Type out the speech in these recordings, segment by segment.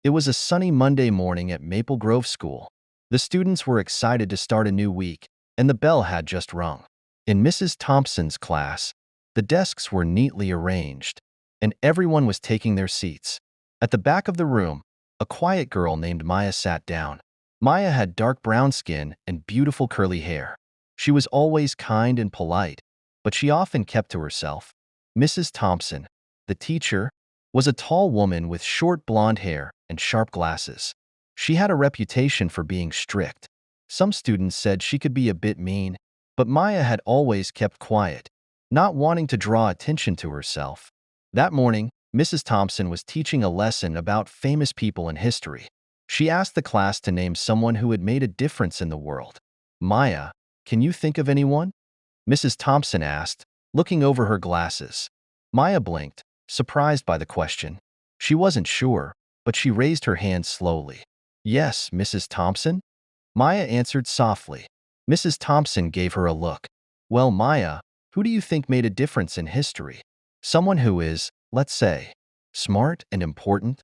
It was a sunny Monday morning at Maple Grove School. The students were excited to start a new week, and the bell had just rung. In Mrs. Thompson's class, the desks were neatly arranged, and everyone was taking their seats. At the back of the room, a quiet girl named Maya sat down. Maya had dark brown skin and beautiful curly hair. She was always kind and polite, but she often kept to herself. Mrs. Thompson, the teacher, was a tall woman with short blonde hair and sharp glasses. She had a reputation for being strict. Some students said she could be a bit mean, but Maya had always kept quiet, not wanting to draw attention to herself. That morning, Mrs. Thompson was teaching a lesson about famous people in history. She asked the class to name someone who had made a difference in the world. Maya, can you think of anyone? Mrs. Thompson asked, looking over her glasses. Maya blinked, surprised by the question. She wasn't sure, but she raised her hand slowly. Yes, Mrs. Thompson? Maya answered softly. Mrs. Thompson gave her a look. Well, Maya, who do you think made a difference in history? Someone who is, let's say, smart and important?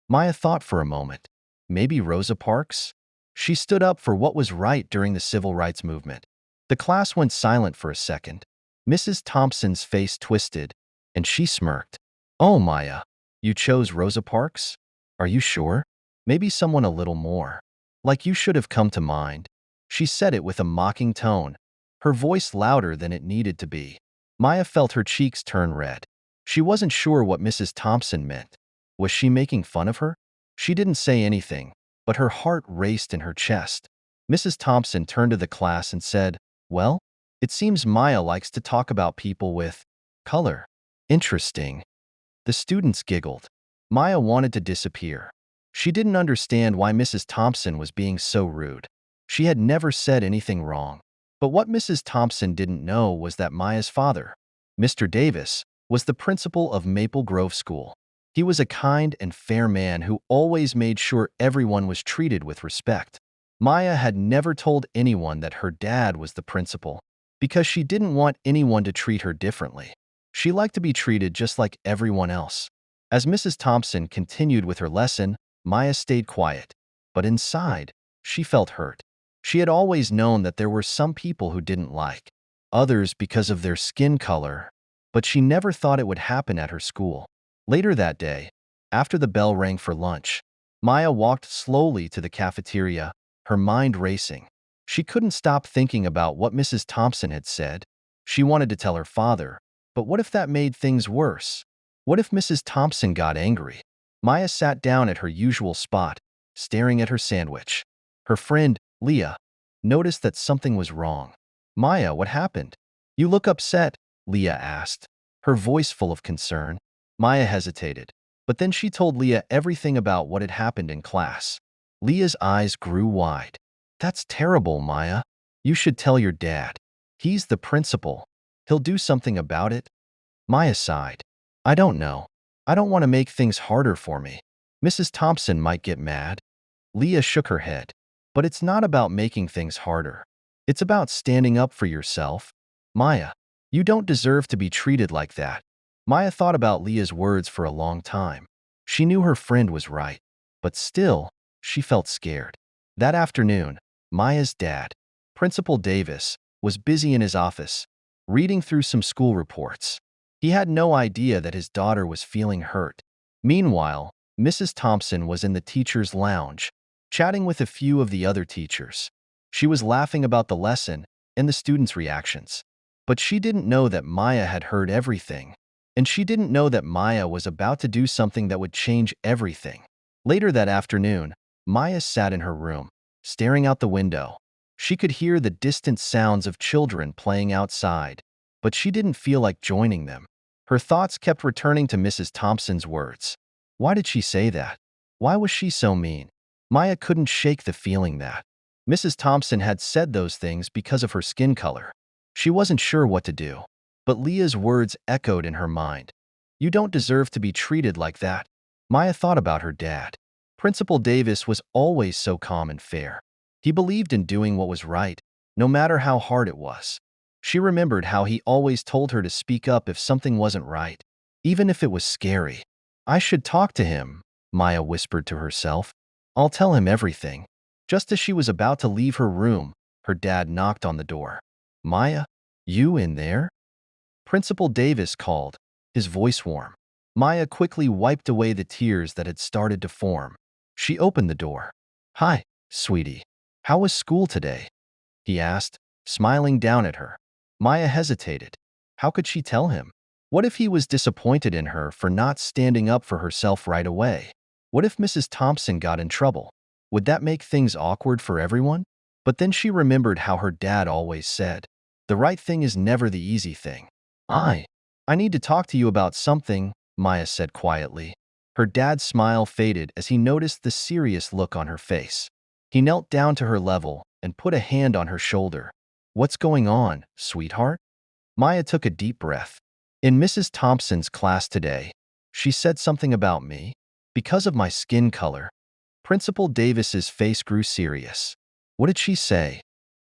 Maya thought for a moment. Maybe Rosa Parks? She stood up for what was right during the civil rights movement. The class went silent for a second. Mrs. Thompson's face twisted, and she smirked. Oh, Maya, you chose Rosa Parks? Are you sure? Maybe someone a little more. Like you should have come to mind. She said it with a mocking tone, her voice louder than it needed to be. Maya felt her cheeks turn red. She wasn't sure what Mrs. Thompson meant. Was she making fun of her? She didn't say anything, but her heart raced in her chest. Mrs. Thompson turned to the class and said, Well, it seems Maya likes to talk about people with color. Interesting. The students giggled. Maya wanted to disappear. She didn't understand why Mrs. Thompson was being so rude. She had never said anything wrong. But what Mrs. Thompson didn't know was that Maya's father, Mr. Davis, was the principal of Maple Grove School. He was a kind and fair man who always made sure everyone was treated with respect. Maya had never told anyone that her dad was the principal, because she didn't want anyone to treat her differently. She liked to be treated just like everyone else. As Mrs. Thompson continued with her lesson, Maya stayed quiet, but inside, she felt hurt. She had always known that there were some people who didn't like others because of their skin color, but she never thought it would happen at her school. Later that day, after the bell rang for lunch, Maya walked slowly to the cafeteria, her mind racing. She couldn't stop thinking about what Mrs. Thompson had said. She wanted to tell her father, but what if that made things worse? What if Mrs. Thompson got angry? Maya sat down at her usual spot, staring at her sandwich. Her friend, Leah, noticed that something was wrong. Maya, what happened? You look upset, Leah asked, her voice full of concern. Maya hesitated, but then she told Leah everything about what had happened in class. Leah's eyes grew wide. That's terrible, Maya. You should tell your dad. He's the principal. He'll do something about it. Maya sighed. I don't know. I don't want to make things harder for me. Mrs. Thompson might get mad. Leah shook her head. But it's not about making things harder. It's about standing up for yourself. Maya, you don't deserve to be treated like that. Maya thought about Leah's words for a long time. She knew her friend was right, but still, she felt scared. That afternoon, Maya's dad, Principal Davis, was busy in his office, reading through some school reports. He had no idea that his daughter was feeling hurt. Meanwhile, Mrs. Thompson was in the teacher's lounge, chatting with a few of the other teachers. She was laughing about the lesson and the students' reactions. But she didn't know that Maya had heard everything. And she didn't know that Maya was about to do something that would change everything. Later that afternoon, Maya sat in her room, staring out the window. She could hear the distant sounds of children playing outside, but she didn't feel like joining them. Her thoughts kept returning to Mrs. Thompson's words. Why did she say that? Why was she so mean? Maya couldn't shake the feeling that Mrs. Thompson had said those things because of her skin color. She wasn't sure what to do. But Leah's words echoed in her mind. You don't deserve to be treated like that. Maya thought about her dad. Principal Davis was always so calm and fair. He believed in doing what was right, no matter how hard it was. She remembered how he always told her to speak up if something wasn't right, even if it was scary. I should talk to him, Maya whispered to herself. I'll tell him everything. Just as she was about to leave her room, her dad knocked on the door. Maya, you in there? Principal Davis called, his voice warm. Maya quickly wiped away the tears that had started to form. She opened the door. Hi, sweetie. How was school today? He asked, smiling down at her. Maya hesitated. How could she tell him? What if he was disappointed in her for not standing up for herself right away? What if Mrs. Thompson got in trouble? Would that make things awkward for everyone? But then she remembered how her dad always said, the right thing is never the easy thing. I need to talk to you about something, Maya said quietly. Her dad's smile faded as he noticed the serious look on her face. He knelt down to her level and put a hand on her shoulder. What's going on, sweetheart? Maya took a deep breath. In Mrs. Thompson's class today, she said something about me. Because of my skin color. Principal Davis's face grew serious. What did she say?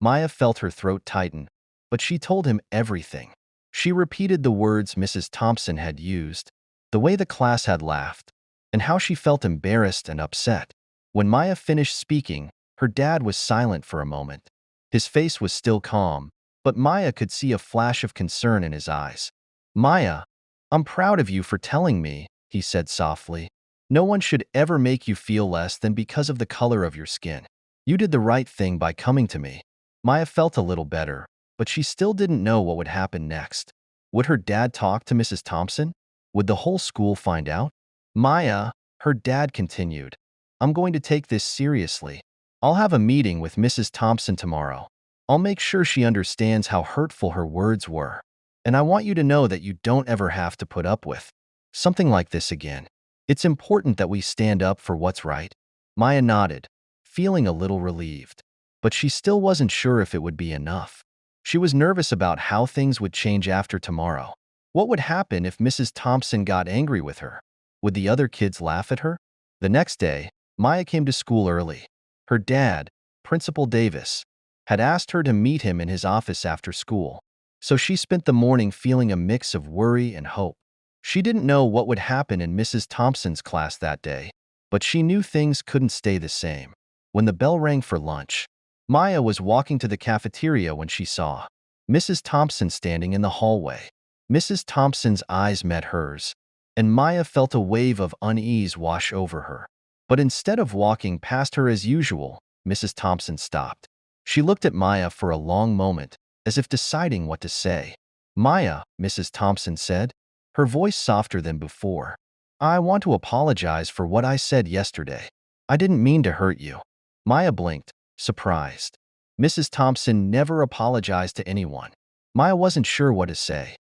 Maya felt her throat tighten, but she told him everything. She repeated the words Mrs. Thompson had used, the way the class had laughed, and how she felt embarrassed and upset. When Maya finished speaking, her dad was silent for a moment. His face was still calm, but Maya could see a flash of concern in his eyes. Maya, I'm proud of you for telling me, he said softly. No one should ever make you feel less than because of the color of your skin. You did the right thing by coming to me. Maya felt a little better, but she still didn't know what would happen next. Would her dad talk to Mrs. Thompson? Would the whole school find out? Maya, her dad continued, I'm going to take this seriously. I'll have a meeting with Mrs. Thompson tomorrow. I'll make sure she understands how hurtful her words were. And I want you to know that you don't ever have to put up with something like this again. It's important that we stand up for what's right. Maya nodded, feeling a little relieved. But she still wasn't sure if it would be enough. She was nervous about how things would change after tomorrow. What would happen if Mrs. Thompson got angry with her? Would the other kids laugh at her? The next day, Maya came to school early. Her dad, Principal Davis, had asked her to meet him in his office after school. So she spent the morning feeling a mix of worry and hope. She didn't know what would happen in Mrs. Thompson's class that day, but she knew things couldn't stay the same. When the bell rang for lunch, Maya was walking to the cafeteria when she saw Mrs. Thompson standing in the hallway. Mrs. Thompson's eyes met hers, and Maya felt a wave of unease wash over her. But instead of walking past her as usual, Mrs. Thompson stopped. She looked at Maya for a long moment, as if deciding what to say. Maya, Mrs. Thompson said, her voice softer than before. I want to apologize for what I said yesterday. I didn't mean to hurt you. Maya blinked, surprised. Mrs. Thompson never apologized to anyone. Maya wasn't sure what to say.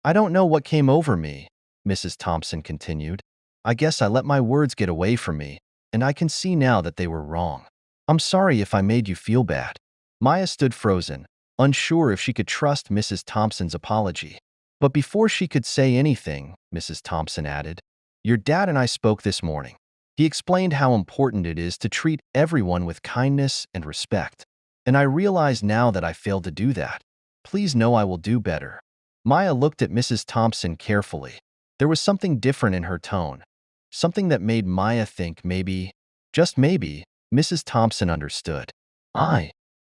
I don't know what came over me, Mrs. Thompson continued. I guess I let my words get away from me, and I can see now that they were wrong. I'm sorry if I made you feel bad. Maya stood frozen, unsure if she could trust Mrs. Thompson's apology. But before she could say anything, Mrs. Thompson added, Your dad and I spoke this morning. He explained how important it is to treat everyone with kindness and respect. And I realize now that I failed to do that. Please know I will do better. Maya looked at Mrs. Thompson carefully. There was something different in her tone. Something that made Maya think maybe, just maybe, Mrs. Thompson understood.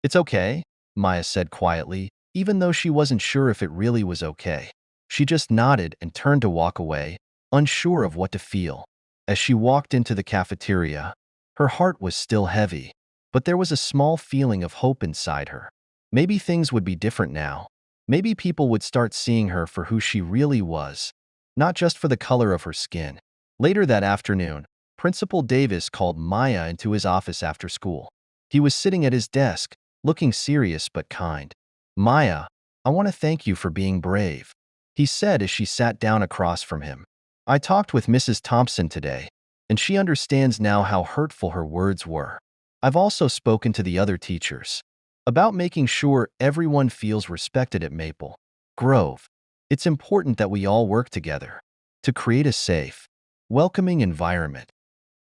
It's okay, Maya said quietly, even though she wasn't sure if it really was okay. She just nodded and turned to walk away, unsure of what to feel. As she walked into the cafeteria, her heart was still heavy, but there was a small feeling of hope inside her. Maybe things would be different now. Maybe people would start seeing her for who she really was, not just for the color of her skin. Later that afternoon, Principal Davis called Maya into his office after school. He was sitting at his desk, looking serious but kind. Maya, I want to thank you for being brave, he said as she sat down across from him. I talked with Mrs. Thompson today, and she understands now how hurtful her words were. I've also spoken to the other teachers about making sure everyone feels respected at Maple Grove. It's important that we all work together to create a safe, welcoming environment.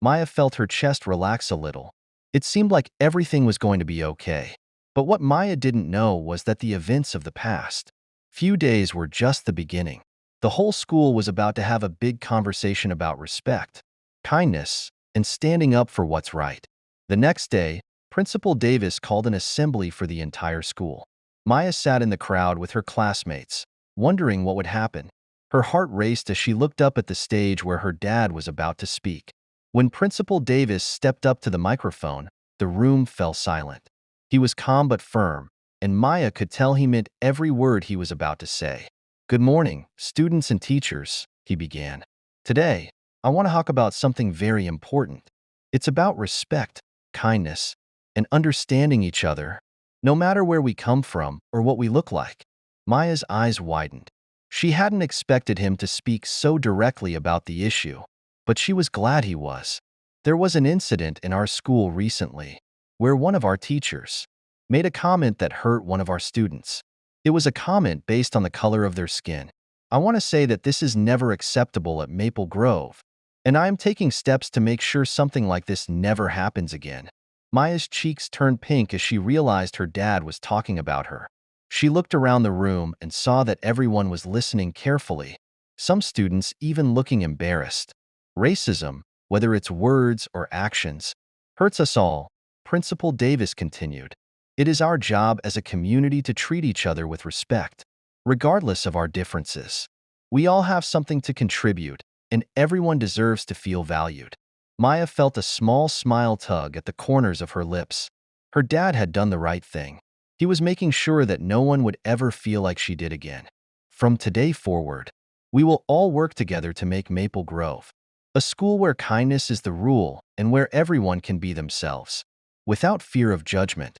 Maya felt her chest relax a little. It seemed like everything was going to be okay. But what Maya didn't know was that the events of the past few days were just the beginning. The whole school was about to have a big conversation about respect. kindness, and standing up for what's right. The next day, Principal Davis called an assembly for the entire school. Maya sat in the crowd with her classmates, wondering what would happen. Her heart raced as she looked up at the stage where her dad was about to speak. When Principal Davis stepped up to the microphone, the room fell silent. He was calm but firm, and Maya could tell he meant every word he was about to say. "Good morning, students and teachers," he began. "Today, I want to talk about something very important. It's about respect, kindness, and understanding each other, no matter where we come from or what we look like." Maya's eyes widened. She hadn't expected him to speak so directly about the issue, but she was glad he was. There was an incident in our school recently where one of our teachers made a comment that hurt one of our students. It was a comment based on the color of their skin. I want to say that this is never acceptable at Maple Grove, and I am taking steps to make sure something like this never happens again. Maya's cheeks turned pink as she realized her dad was talking about her. She looked around the room and saw that everyone was listening carefully, some students even looking embarrassed. Racism, whether it's words or actions, hurts us all, Principal Davis continued. It is our job as a community to treat each other with respect, regardless of our differences. We all have something to contribute, and everyone deserves to feel valued. Maya felt a small smile tug at the corners of her lips. Her dad had done the right thing. He was making sure that no one would ever feel like she did again. From today forward, we will all work together to make Maple Grove a school where kindness is the rule and where everyone can be themselves, without fear of judgment.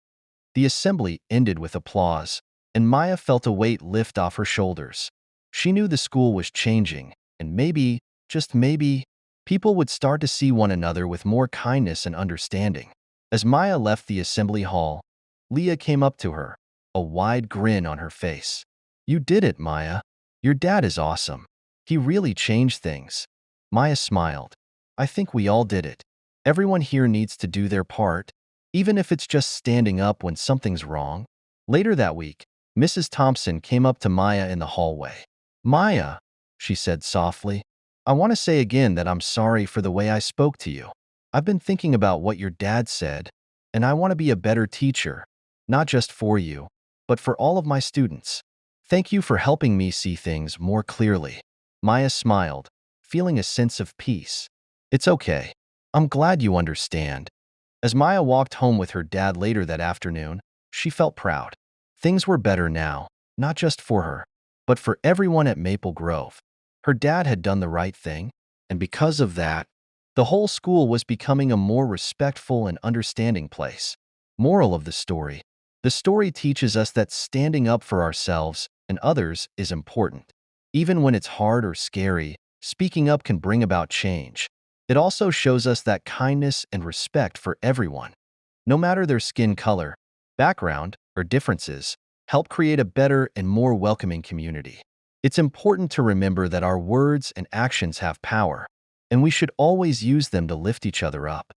The assembly ended with applause, and Maya felt a weight lift off her shoulders. She knew the school was changing, and maybe, just maybe, people would start to see one another with more kindness and understanding. As Maya left the assembly hall, Leah came up to her, a wide grin on her face. "You did it, Maya. Your dad is awesome. He really changed things." Maya smiled. "I think we all did it. Everyone here needs to do their part, even if it's just standing up when something's wrong." Later that week, Mrs. Thompson came up to Maya in the hallway. "Maya," she said softly, "I want to say again that I'm sorry for the way I spoke to you. I've been thinking about what your dad said, and I want to be a better teacher, not just for you, but for all of my students. Thank you for helping me see things more clearly." Maya smiled, feeling a sense of peace. "It's okay. I'm glad you understand." As Maya walked home with her dad later that afternoon, she felt proud. Things were better now, not just for her, but for everyone at Maple Grove. Her dad had done the right thing, and because of that, the whole school was becoming a more respectful and understanding place. Moral of the story: the story teaches us that standing up for ourselves and others is important. Even when it's hard or scary, speaking up can bring about change. It also shows us that kindness and respect for everyone, no matter their skin color, background, or differences, help create a better and more welcoming community. It's important to remember that our words and actions have power, and we should always use them to lift each other up.